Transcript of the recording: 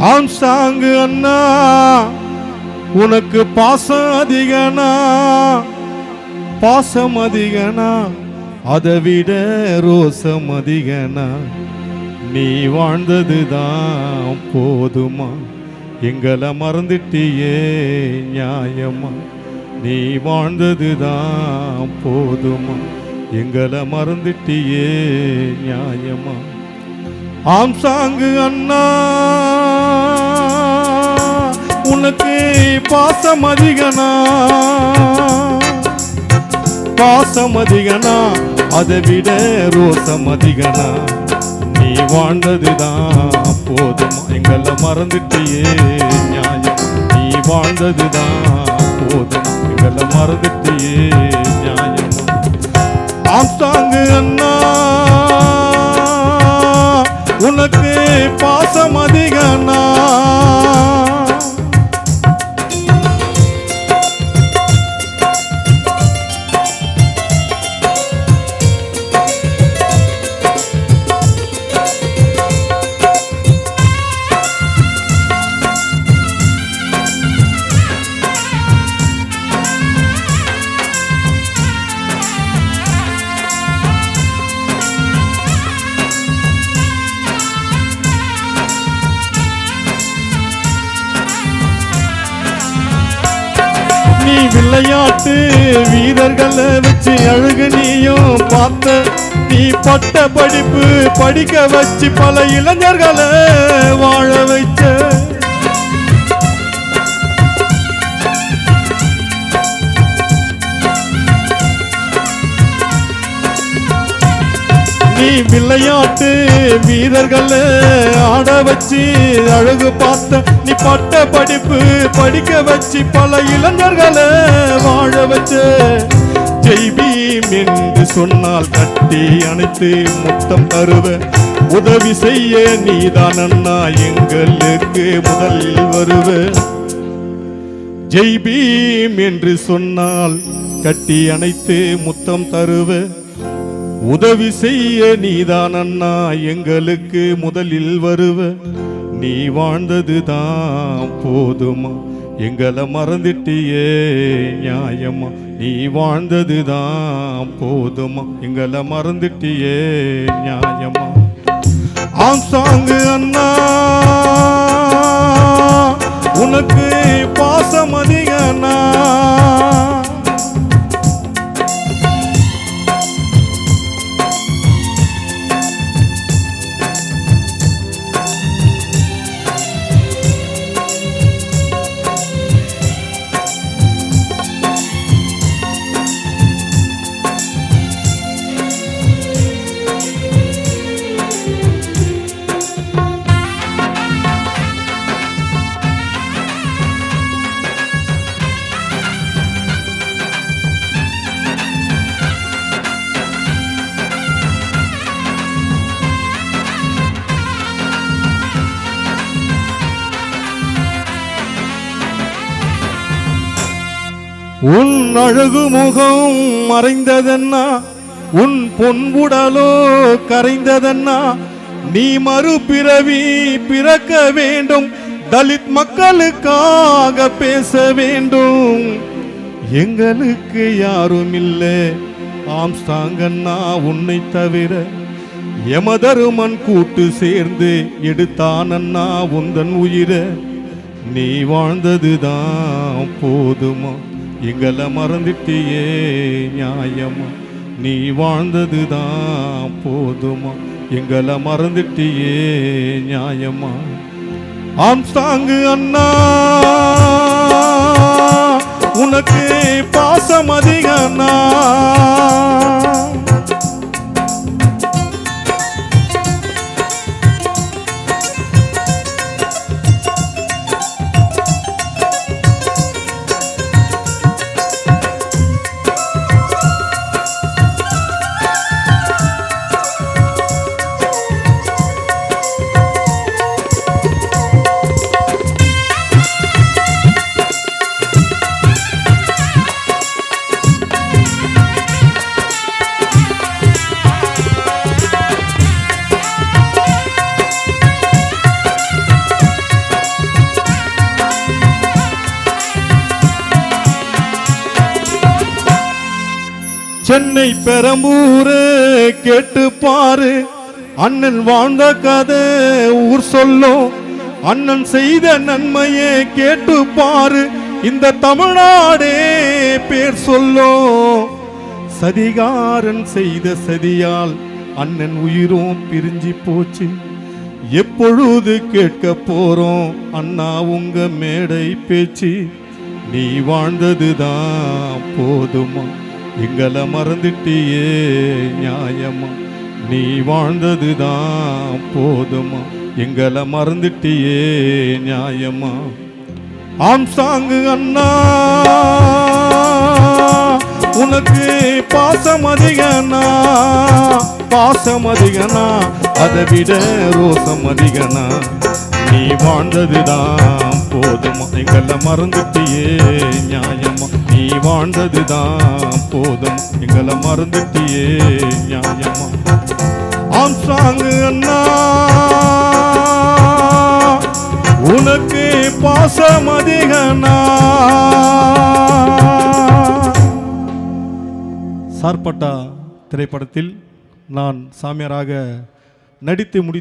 ஆம்சாங் அண்ணா உனக்கு பாசம் அதிகனா, பாசம் அதிகனா, அதை விட ரோசம் அதிகனா. நீ வாழ்ந்ததுதான் போதுமா, எங்களை மறந்துட்டியே நியாயமா. நீ வாழ்ந்ததுதான் போதுமா, எங்களை மறந்துட்டியே நியாயமா. ஆம்சாங் அண்ணா உனக்கு பாசம் அதிகனா, பாசம் அதிகனா, அதை விட ரோசம் அதிகனா. நீ வாழ்ந்ததுதான் போதுமா, எங்களை மறந்துட்டியே நியாயம். நீ வாழ்ந்ததுதான் போதுமா, எங்களை மறந்துட்டியே நியாயம். ஆம்சாங் அண்ணா உனக்கு பாசம் அதிகனா. நீ விளையாட்டு வீரர்களை வச்சு அழகு நீயும் பார்த்த. நீ பட்ட படிப்பு படிக்க வச்சு பல இளைஞர்களை வாழ வைச்ச. நீ விளையாட்டு வீரர்களை ஆட வச்சு அழகு பார்த்த. நீ பட்ட படிப்பு படிக்க வச்சு பல இளைஞர்களை வாழ வச்ச. ஜெய்பீம் என்று சொன்னால் கட்டி அணைத்து முத்தம் தருவ. உதவி செய்ய நீதான் அண்ணா எங்களுக்கு முதலில் வருவ. ஜெய்பீம் என்று சொன்னால் கட்டி அணைத்து முத்தம் தருவ. உதவி செய்ய நீதான் அண்ணா எங்களுக்கு முதலில் வருவ. நீ வாழ்ந்ததுதான் போதுமா, எங்களை மறந்துட்டியே நியாயமா. நீ வாழ்ந்ததுதான் போதுமா, எங்களை மறந்துட்டியே நியாயமா. ஆம்சாங் அண்ணா உனக்கு பாசம் அதிகனா. உன் அழகு முகம் மறைந்ததன்னா, உன் பொன்புடலோ கரைந்ததன்னா. நீ மறுபிறவி பிறக்க வேண்டும், தலித் மக்களுக்காக பேச வேண்டும். எங்களுக்கு யாரும் இல்லை ஆம்சாங் அண்ணா உன்னை தவிர. யமதருமன் கூட்டு சேர்ந்து எடுத்தான் அண்ணா உந்தன் உயிர. நீ வாழ்ந்ததுதான் போதுமா, எங்களை மறந்துட்டியே நியாயமா. நீ வாழ்ந்ததுதான் போதுமா, எங்களை மறந்துட்டியே நியாயமா. ஆம்சாங் அண்ணா உனக்கு பாசம் அதிகனா. சென்னை பெரம்பூரு கேட்டு பாரு, அண்ணன் வாழ்ந்த கதை ஊர் சொல்லும். அண்ணன் செய்த நன்மையே கேட்டு பாரு, இந்த தமிழ்நாடே பேர் சொல்லும். சதிகாரன் செய்த சதியால் அண்ணன் உயிரும் பிரிஞ்சு போச்சு. எப்பொழுது கேட்க போறோம் அண்ணா உங்க மேடை பேச்சு? நீ வாழ்ந்ததுதான் போதுமா, எங்களை மறந்துட்டியே நியாயமா? நீ வாழ்ந்ததுதான் போதுமா, எங்களை மறந்துட்டியே நியாயமா? ஆம்சாங்கு அண்ணா உனக்கு பாசம் அதிகனா, பாசம் அதிகனா, அதை விட ரோசம் அதிகனா. நீ வாழ்ந்ததுதான் போதுமா, எங்களை மறந்துட்டியே நியாயமா? நீ வாழ்ந்ததுதான் போதும், எங்களை மறந்துட்டியே நியாயமா? ஆம்சாங்கு அண்ணா உனக்கு பாசம் அதிகனா. சார்பட்டா திரைப்படத்தில் நான் சாமியாராக நடித்து முடித்து